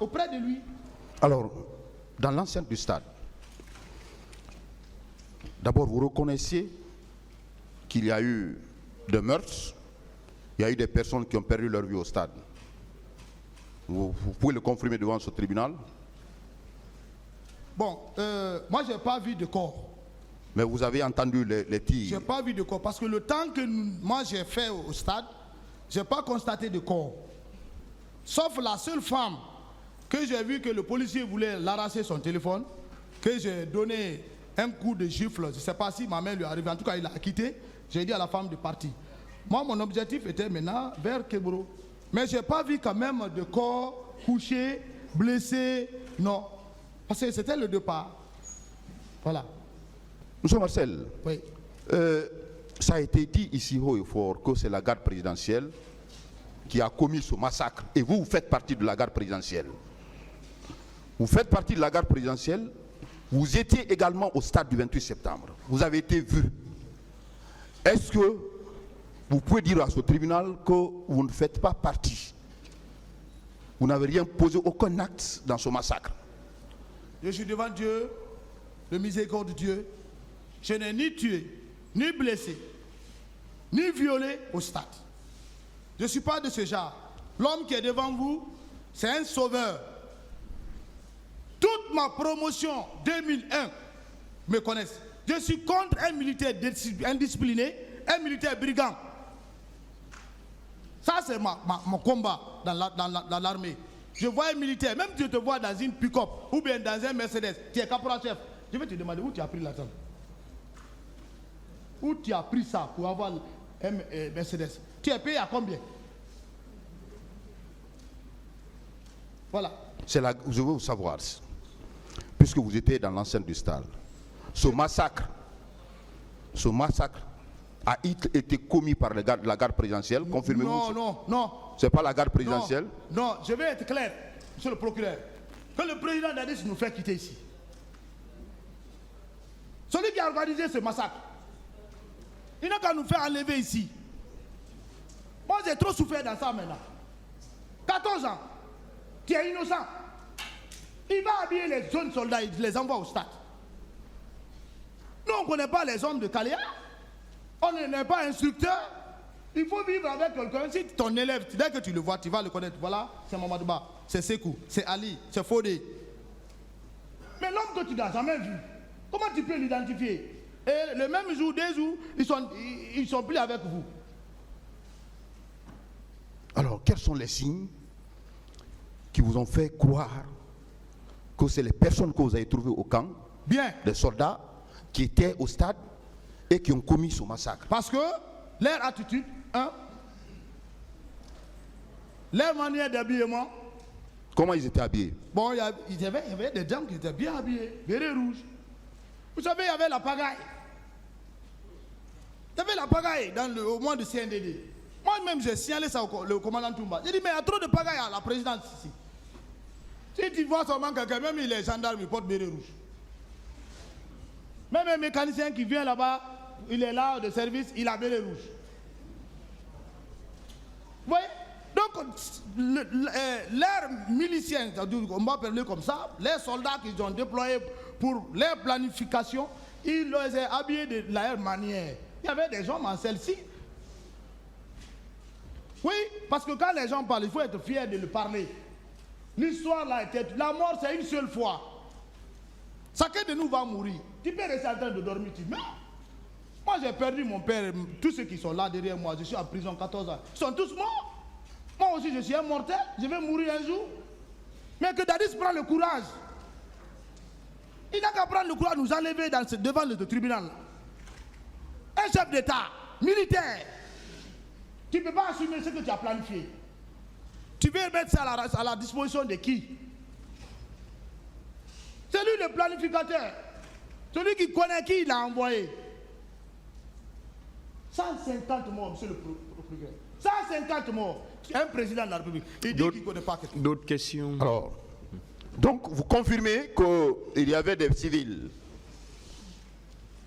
auprès de lui. Alors, dans l'enceinte du stade, d'abord vous reconnaissez qu'il y a eu des meurtres, il y a eu des personnes qui ont perdu leur vie au stade. Vous pouvez le confirmer devant ce tribunal? Bon, moi j'ai pas vu de corps. Mais vous avez entendu les tirs? J'ai pas vu de corps parce que le temps que moi j'ai fait au stade, j'ai pas constaté de corps. Sauf la seule femme que j'ai vu que le policier voulait l'arracher son téléphone, que j'ai donné un coup de gifle. Je ne sais pas si ma main lui est arrivée. En tout cas, il a quitté. J'ai dit à la femme de partir. Moi, mon objectif était maintenant vers Kebro. Mais je n'ai pas vu quand même de corps couché, blessé. Non. Parce que c'était le départ. Voilà. Monsieur Marcel, oui. Ça a été dit ici haut et fort que c'est la garde présidentielle qui a commis ce massacre. Et vous faites partie de la garde présidentielle. Vous faites partie de la garde présidentielle. Vous étiez également au stade du 28 septembre. Vous avez été vu. Est-ce que vous pouvez dire à ce tribunal que vous ne faites pas partie? Vous n'avez rien posé, aucun acte dans ce massacre? Je suis devant Dieu, le miséricorde de Dieu. Je n'ai ni tué, ni blessé, ni violé au stade. Je ne suis pas de ce genre. L'homme qui est devant vous, c'est un sauveur. Toute ma promotion 2001 me connaissent. Je suis contre un militaire indiscipliné, un militaire brigand. Ça, c'est mon combat dans l'armée. Je vois un militaire, même si je te vois dans une pick-up ou bien dans un Mercedes, tu es caporal-chef, je vais te demander où tu as pris l'argent. Où tu as pris ça pour avoir un Mercedes? Tu es payé à combien? Voilà. Je veux vous savoir, puisque vous étiez dans l'enceinte du stade, ce massacre a été commis par la garde présidentielle, confirmez-vous? Non. C'est pas la garde présidentielle? Non, je vais être clair, monsieur le procureur. Que le président Dadis nous fait quitter ici. Celui qui a organisé ce massacre, il n'a qu'à nous faire enlever ici. Moi, j'ai trop souffert dans ça maintenant. 14 ans, tu es innocent. Il va habiller les jeunes soldats, il les envoie au stade. Nous, on ne connaît pas les hommes de Kaléa. On n'est pas instructeur. Il faut vivre avec quelqu'un. Si ton élève, dès que tu le vois, tu vas le connaître. Voilà, c'est Mamadouba, c'est Sekou, c'est Ali, c'est Fodé. Mais l'homme que tu n'as jamais vu, comment tu peux l'identifier? Et le même jour, 2 jours, ils sont plus avec vous. Alors, quels sont les signes qui vous ont fait croire que c'est les personnes que vous avez trouvées au camp, les soldats qui étaient au stade et qui ont commis ce massacre? Parce que leur attitude, leur manière d'habillement. Comment ils étaient habillés? Bon, il y avait des gens qui étaient bien habillés, béret rouge. Vous savez, il y avait la pagaille. Il y avait la pagaille au mois de CNDD. Moi-même, j'ai signalé ça au commandant Toumba. J'ai dit, mais il y a trop de pagaille à la présidence ici. Si tu vois seulement quelqu'un, même les gendarmes, ils portent béret rouge. Même un mécanicien qui vient là-bas, il est là de service, il a béret rouge. Vous voyez? Donc, leurs miliciens, on va appeler comme ça, les soldats qu'ils ont déployés pour leur planification, ils les ont habillés de la même manière. Il y avait des hommes en celle-ci. Oui, parce que quand les gens parlent, il faut être fier de le parler. L'histoire là était... La mort, c'est une seule fois. Chacun de nous va mourir. Tu peux rester en train de dormir, tu meurs. Moi, j'ai perdu mon père, tous ceux qui sont là derrière moi, je suis en prison 14 ans. Ils sont tous morts. Moi aussi, je suis un mortel, je vais mourir un jour. Mais que Dadis prend le courage. Il n'a qu'à prendre le courage de nous enlever devant le tribunal. Un chef d'État, militaire, tu ne peux pas assumer ce que tu as planifié. Tu veux mettre ça à la disposition de qui? C'est lui le planificateur. Celui qui connaît qui il a envoyé. 150 morts, monsieur le procureur. 150 morts. Un président de la République. Il dit qu'il ne connaît pas quelqu'un. D'autres questions? Alors, donc vous confirmez qu'il y avait des civils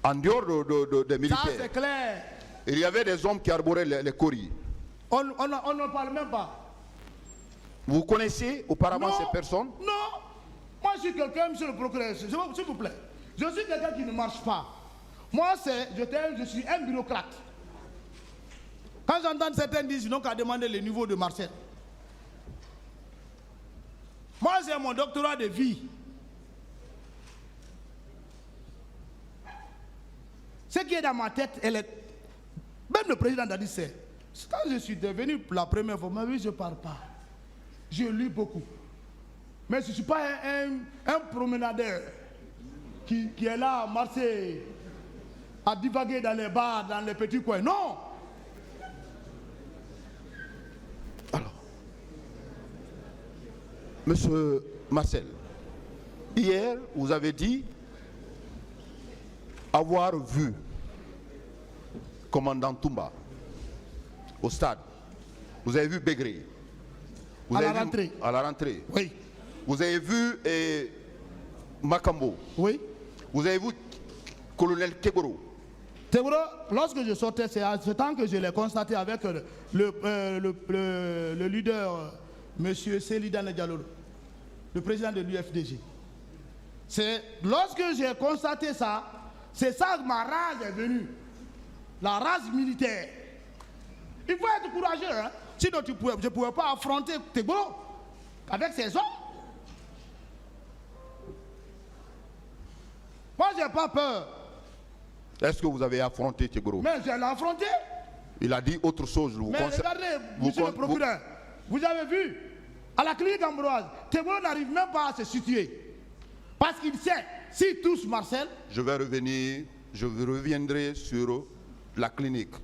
en dehors des militaires? Ça, c'est clair. Il y avait des hommes qui arboraient les coris. On ne parle même pas. Vous connaissez auparavant Non, ces personnes? Non. Moi, je suis quelqu'un, monsieur le procureur, s'il vous plaît. Je suis quelqu'un qui ne marche pas. Moi, je suis un bureaucrate. Quand j'entends certains dire, ils n'ont qu'à demander le niveau de Marcel. Moi, j'ai mon doctorat de vie. Ce qui est dans ma tête, même le président a dit, c'est quand je suis devenu la première fois, mais oui, je ne parle pas. Je lis beaucoup. Mais je ne suis pas un promenadeur qui est là à marcher, à divaguer dans les bars, dans les petits coins. Non! Alors, Monsieur Marcel, hier, vous avez dit avoir vu commandant Toumba au stade. Vous avez vu Begré. À la rentrée. À la rentrée. Oui. Vous avez vu Makambo. Oui. Vous avez vu colonel Kegoro. Tebro, lorsque je sortais, c'est à ce temps que je l'ai constaté avec le leader, M. Selidane Diallo, le président de l'UFDG. C'est lorsque j'ai constaté ça, c'est ça que ma rage est venue. La rage militaire. Il faut être courageux, hein? Sinon je ne pouvais pas affronter Tebro avec ses hommes. Moi, je n'ai pas peur. Est-ce que vous avez affronté Tegoro? Mais je l'ai affronté. Il a dit autre chose. Mais regardez, monsieur le procureur, vous avez vu, à la clinique Ambroise, Tegoro n'arrive même pas à se situer. Parce qu'il sait, s'il touche Marcel... Je reviendrai sur la clinique.